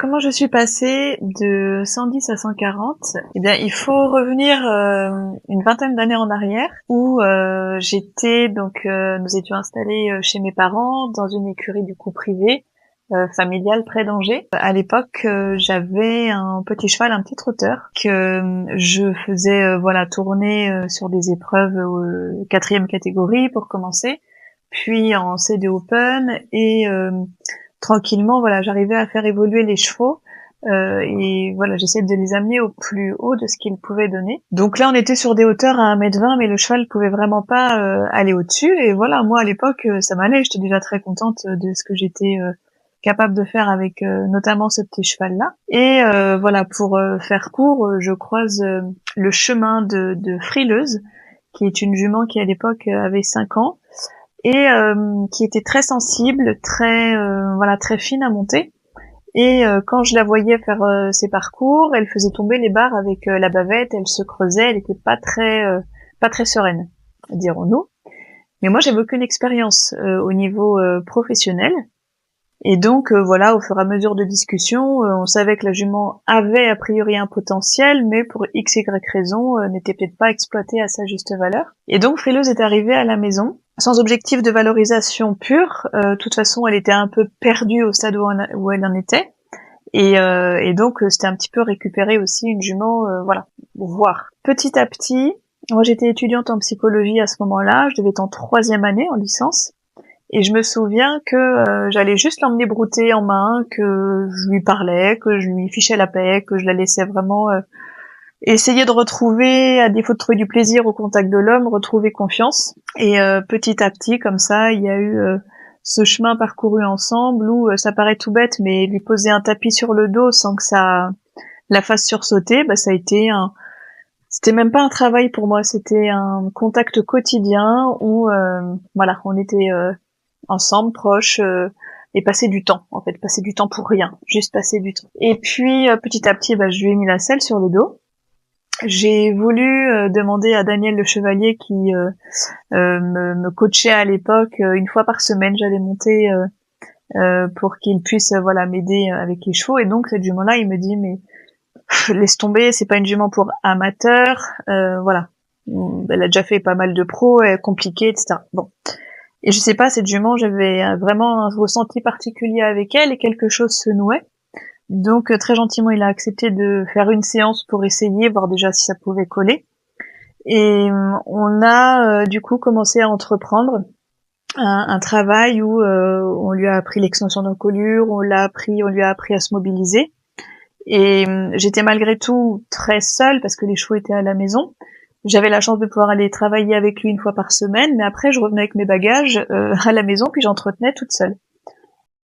comment je suis passée de 110 à 140? Eh bien, il faut revenir une vingtaine d'années en arrière où nous étions installés chez mes parents dans une écurie du coup privée, familiale près d'Angers. À l'époque, j'avais un petit cheval, un petit trotteur que je faisais tourner sur des épreuves quatrième catégorie pour commencer, puis en CD Open et tranquillement, j'arrivais à faire évoluer les chevaux et j'essayais de les amener au plus haut de ce qu'ils pouvaient donner. Donc là, on était sur des hauteurs à 1,20 m, mais le cheval pouvait vraiment pas aller au-dessus. Et voilà, moi à l'époque, ça m'allait. J'étais déjà très contente de ce que j'étais capable de faire avec notamment ce petit cheval-là. Et pour faire court, je croise le chemin de Frileuse, qui est une jument qui à l'époque avait 5 ans. Et qui était très sensible, très fine à monter. Et quand je la voyais faire ses parcours, elle faisait tomber les barres avec la bavette, elle se creusait, elle était pas très sereine, dirons-nous. Mais moi, j'avais aucune expérience au niveau professionnel. Et donc au fur et à mesure de discussion, on savait que la jument avait a priori un potentiel, mais pour x, y raison, n'était peut-être pas exploitée à sa juste valeur. Et donc Frileuse est arrivée à la maison, sans objectif de valorisation pure. De toute façon, elle était un peu perdue au stade où elle en était. Et donc c'était un petit peu récupérer aussi une jument, voir. Petit à petit, moi j'étais étudiante en psychologie à ce moment-là, je devais être en 3e année en licence. Et je me souviens que j'allais juste l'emmener brouter en main, que je lui parlais, que je lui fichais la paix, que je la laissais vraiment essayer de retrouver, à défaut de trouver du plaisir au contact de l'homme, retrouver confiance. Et petit à petit, comme ça, il y a eu ce chemin parcouru ensemble où ça paraît tout bête, mais lui poser un tapis sur le dos sans que ça la fasse sursauter, ça a été c'était même pas un travail pour moi, c'était un contact quotidien où on était ensemble, proches, et passer du temps, en fait, passer du temps pour rien, juste passer du temps. Et puis, petit à petit, je lui ai mis la selle sur le dos. J'ai voulu demander à Daniel le Chevalier qui me coachait à l'époque, une fois par semaine, j'allais monter pour qu'il puisse m'aider avec les chevaux. Et donc, cette jument-là, il me dit, mais laisse tomber, c'est pas une jument pour amateurs, elle a déjà fait pas mal de pros, elle est compliquée, etc. Bon. Et je sais pas, cette jument, j'avais vraiment un ressenti particulier avec elle et quelque chose se nouait. Donc très gentiment, il a accepté de faire une séance pour essayer, voir déjà si ça pouvait coller. Et on a du coup commencé à entreprendre un travail où on lui a appris l'extension d'encolure, on lui a appris à se mobiliser. Et j'étais malgré tout très seule parce que les chevaux étaient à la maison. J'avais la chance de pouvoir aller travailler avec lui une fois par semaine, mais après je revenais avec mes bagages à la maison, puis j'entretenais toute seule.